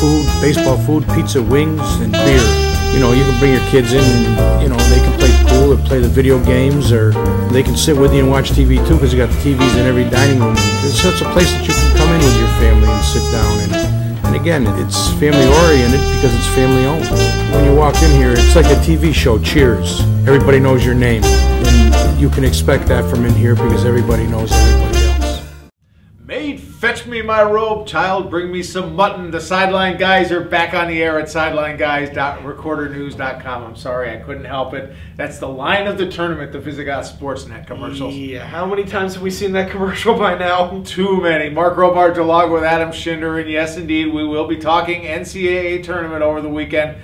food, baseball food, pizza, wings, and beer. You know, you can bring your kids in and, you know, they can play pool or play the video games, or they can sit with you and watch TV too, because you got TVs in every dining room. It's such a place that you can come in with your family and sit down. And again, it's family oriented because it's family owned. When you walk in here, it's like a TV show, Cheers. Everybody knows your name. And you can expect that from in here because everybody knows everybody else. Maid, fetch me my robe. Child, bring me some mutton. The Sideline Guys are back on the air at SidelineGuys.recordernews.com. I'm sorry, I couldn't help it. That's the line of the tournament, the Visigoth Sportsnet commercials. Yeah, how many times have we seen that commercial by now? Too many. Mark Robart along with Adam Schinder, and yes, indeed, we will be talking NCAA tournament over the weekend.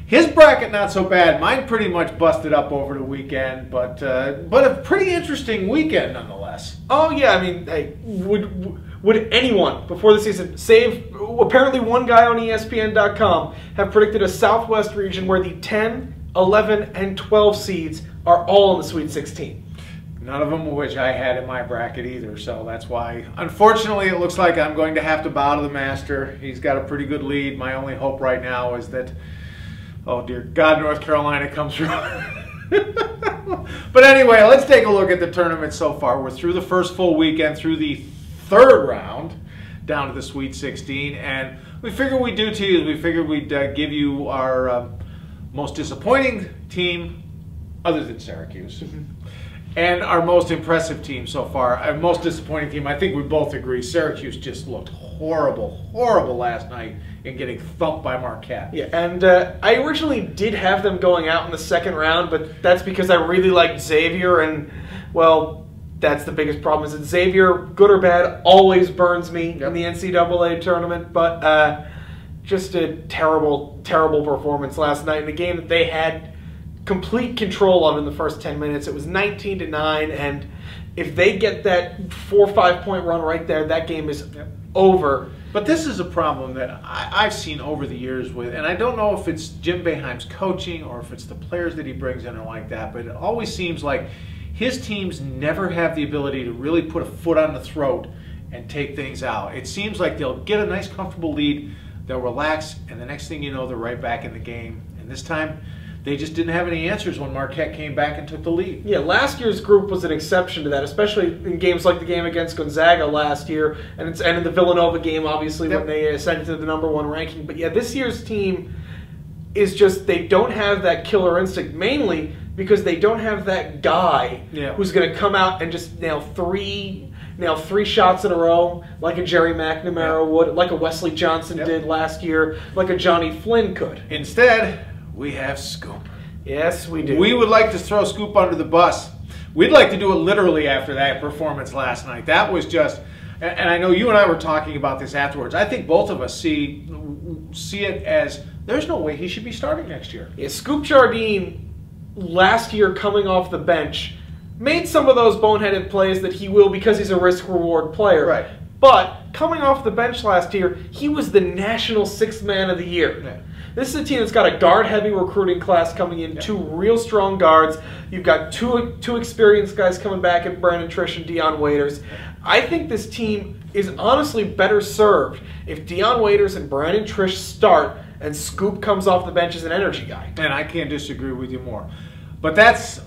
His bracket not so bad. Mine pretty much busted up over the weekend, but a pretty interesting weekend nonetheless. Oh yeah, I mean, hey, would anyone before the season, save apparently one guy on ESPN.com, have predicted a Southwest region where the 10, 11, and 12 seeds are all in the Sweet 16? None of them which I had in my bracket either, so that's why, unfortunately, it looks like I'm going to have to bow to the master. He's got a pretty good lead. My only hope right now is that, oh dear God, North Carolina comes through. But anyway, let's take a look at the tournament so far. We're through the first full weekend, through the third round, down to the Sweet 16, and we figured we'd do to you. We figured we'd give you our most disappointing team, other than Syracuse, and our most impressive team so far. Our most disappointing team, I think we both agree, Syracuse just looked horrible, horrible last night in getting thumped by Marquette. Yeah, and I originally did have them going out in the second round, but that's because I really liked Xavier, and, well, that's the biggest problem, is that Xavier, good or bad, always burns me in the NCAA tournament, but just a terrible, terrible performance last night in a game that they had complete control of in the first 10 minutes. It was 19-9, and if they get that 4 or 5 point run right there, that game is over. But this is a problem that I've seen over the years with, and I don't know if it's Jim Boeheim's coaching or if it's the players that he brings in or like that, but it always seems like his teams never have the ability to really put a foot on the throat and take things out. It seems like they'll get a nice comfortable lead, they'll relax, and the next thing you know, they're right back in the game. And this time, they just didn't have any answers when Marquette came back and took the lead. Yeah, last year's group was an exception to that, especially in games like the game against Gonzaga last year, and in the Villanova game, obviously, when they ascended to the #1 ranking. But yeah, this year's team is just, they don't have that killer instinct, mainly because they don't have that guy who's going to come out and just nail three shots in a row, like a Jerry McNamara would, like a Wesley Johnson did last year, like a Johnny Flynn could. Instead, we have Scoop. Yes, we do. We would like to throw Scoop under the bus. We'd like to do it literally after that performance last night. That was just, and I know you and I were talking about this afterwards. I think both of us see it as there's no way he should be starting next year. Yeah, Scoop Jardine, last year coming off the bench, made some of those boneheaded plays that he will because he's a risk-reward player. Right. But coming off the bench last year, he was the national sixth man of the year. Yeah. This is a team that's got a guard-heavy recruiting class coming in, two real strong guards. You've got two experienced guys coming back in Brandon Trish and Dion Waiters. I think this team is honestly better served if Dion Waiters and Brandon Trish start and Scoop comes off the bench as an energy guy. And I can't disagree with you more. But that's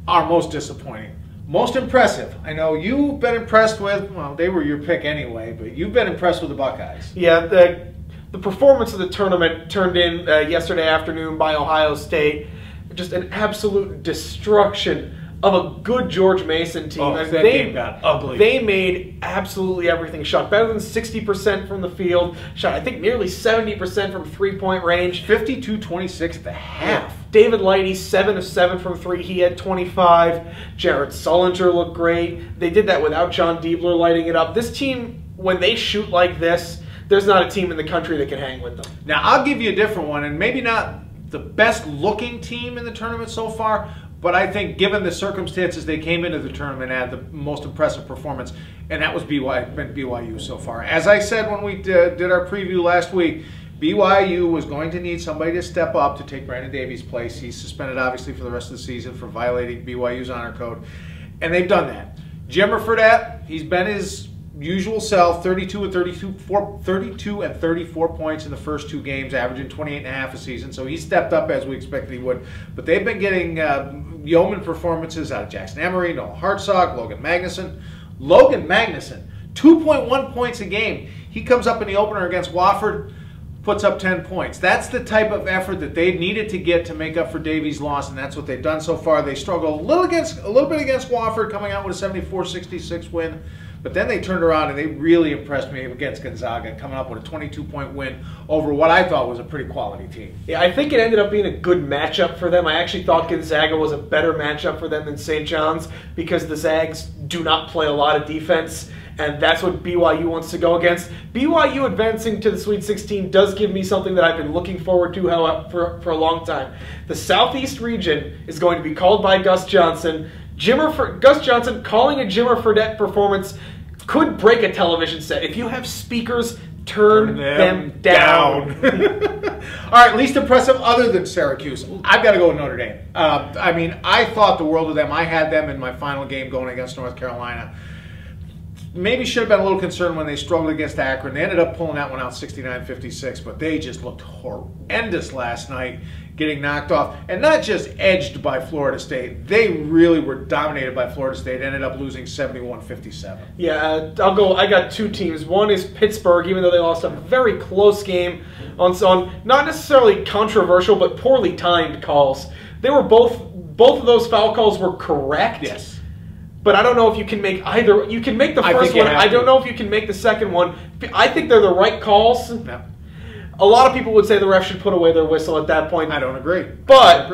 our most disappointing. Most impressive. I know you've been impressed with, well, they were your pick anyway, but you've been impressed with the Buckeyes. Yeah, the performance of the tournament turned in yesterday afternoon by Ohio State. Just an absolute destruction of a good George Mason team. Oh, that game got ugly. They made absolutely everything. Shot better than 60% from the field. Shot, I think, nearly 70% from three-point range. 52-26 at the half. David Lighty, 7 of 7 from 3. He had 25. Jared Sullinger looked great. They did that without John Diebler lighting it up. This team, when they shoot like this, there's not a team in the country that can hang with them. Now, I'll give you a different one, and maybe not the best-looking team in the tournament so far, but I think given the circumstances they came into the tournament at, the most impressive performance, and that was BYU so far. As I said when we did our preview last week, BYU was going to need somebody to step up to take Brandon Davies' place. He's suspended, obviously, for the rest of the season for violating BYU's honor code, and they've done that. Jimmer Fredette, he's been his usual self, 32 and 34 points in the first 2 games, averaging 28.5 a season. So he stepped up as we expected he would. But they've been getting yeoman performances out of Jackson Emery, Noah Hartsock, Logan Magnuson. Logan Magnuson, 2.1 points a game. He comes up in the opener against Wofford, puts up 10 points. That's the type of effort that they needed to get to make up for Davies' loss, and that's what they've done so far. They struggled a little bit against Wofford, coming out with a 74-66 win, but then they turned around and they really impressed me against Gonzaga, coming up with a 22-point win over what I thought was a pretty quality team. Yeah, I think it ended up being a good matchup for them. I actually thought Gonzaga was a better matchup for them than St. John's because the Zags do not play a lot of defense. And that's what BYU wants to go against. BYU advancing to the Sweet 16 does give me something that I've been looking forward to for a long time. The Southeast region is going to be called by Gus Johnson. Gus Johnson calling a Jimmer Fredette performance could break a television set. If you have speakers, turn them down. All right, least impressive other than Syracuse. I've got to go with Notre Dame. I mean, I thought the world of them. I had them in my final game going against North Carolina. Maybe should have been a little concerned when they struggled against Akron. They ended up pulling that one out 69-56, but they just looked horrendous last night, getting knocked off. And not just edged by Florida State. They really were dominated by Florida State, ended up losing 71-57. Yeah, I'll go. I got 2 teams. One is Pittsburgh, even though they lost a very close game on not necessarily controversial, but poorly timed calls. They were both of those foul calls were correct. Yes. But I don't know if you can make either. You can make the first one. I don't know if you can make the second one. I think they're the right calls. No. A lot of people would say the ref should put away their whistle at that point. I don't agree. But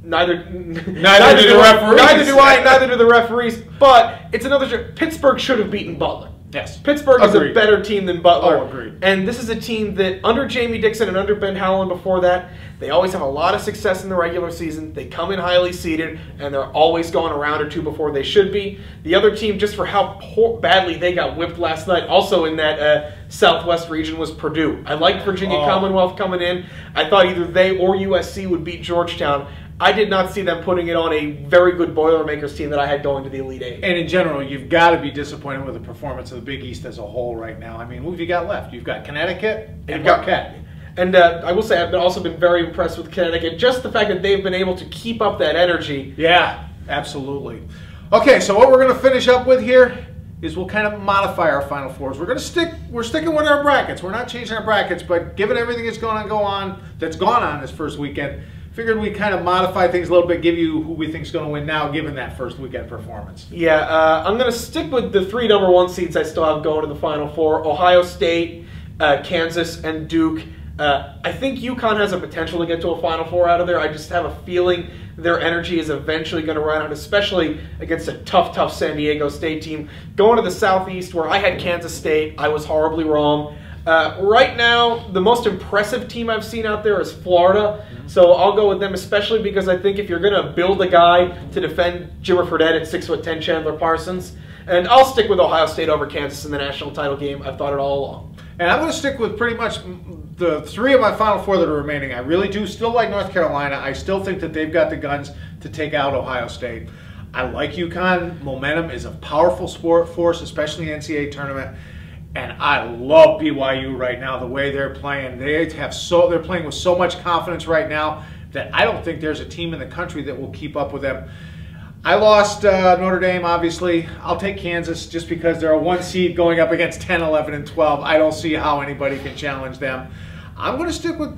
neither do the referees. Neither do the referees. But it's another. Pittsburgh should have beaten Butler. Yes. Pittsburgh is a better team than Butler. Oh, agreed. And this is a team that, under Jamie Dixon and under Ben Howland before that, they always have a lot of success in the regular season. They come in highly seeded, and they're always going a round or 2 before they should be. The other team, just for how badly they got whipped last night, also in that Southwest region, was Purdue. I liked Virginia Commonwealth coming in. I thought either they or USC would beat Georgetown. I did not see them putting it on a very good Boilermakers team that I had going to the Elite Eight. And in general, you've got to be disappointed with the performance of the Big East as a whole right now. I mean, who have you got left? You've got Connecticut and Marquette. And I will say I've also been very impressed with Connecticut. Just the fact that they've been able to keep up that energy. Yeah, absolutely. Okay, so what we're going to finish up with here is we'll kind of modify our Final Fours. We're sticking with our brackets. We're not changing our brackets, but given everything that's gone on this first weekend, figured we'd kind of modify things a little bit, give you who we think is going to win now, given that first weekend performance. Yeah, I'm going to stick with the 3 number 1 seeds I still have going to the Final Four: Ohio State, Kansas, and Duke. I think UConn has a potential to get to a Final Four out of there. I just have a feeling their energy is eventually going to run out, especially against a tough San Diego State team. Going to the Southeast, where I had Kansas State, I was horribly wrong. Right now, the most impressive team I've seen out there is Florida, so I'll go with them, especially because I think if you're going to build a guy to defend Jimmer Fredette at 6'10" Chandler Parsons, and I'll stick with Ohio State over Kansas in the national title game. I've thought it all along. And I'm going to stick with pretty much the 3 of my Final Four that are remaining. I really do still like North Carolina. I still think that they've got the guns to take out Ohio State. I like UConn. Momentum is a powerful force, especially in the NCAA tournament. And I love BYU right now, the way they're playing. They're playing with so much confidence right now that I don't think there's a team in the country that will keep up with them. I lost Notre Dame, obviously. I'll take Kansas just because they're a 1 seed going up against 10, 11, and 12. I don't see how anybody can challenge them. I'm going to stick with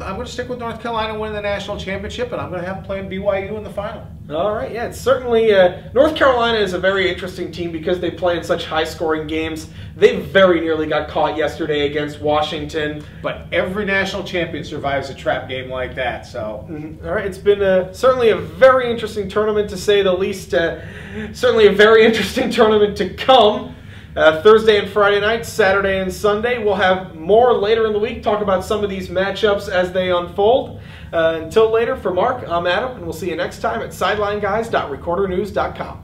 North Carolina winning the national championship, and I'm going to have them playing BYU in the final. All right, yeah, it's certainly North Carolina is a very interesting team because they play in such high-scoring games. They very nearly got caught yesterday against Washington. But every national champion survives a trap game like that. So, all right, it's been certainly a very interesting tournament to say the least. Certainly a very interesting tournament to come. Thursday and Friday night, Saturday and Sunday. We'll have more later in the week, talk about some of these matchups as they unfold. Until later, for Mark, I'm Adam, and we'll see you next time at SidelineGuys.recordernews.com.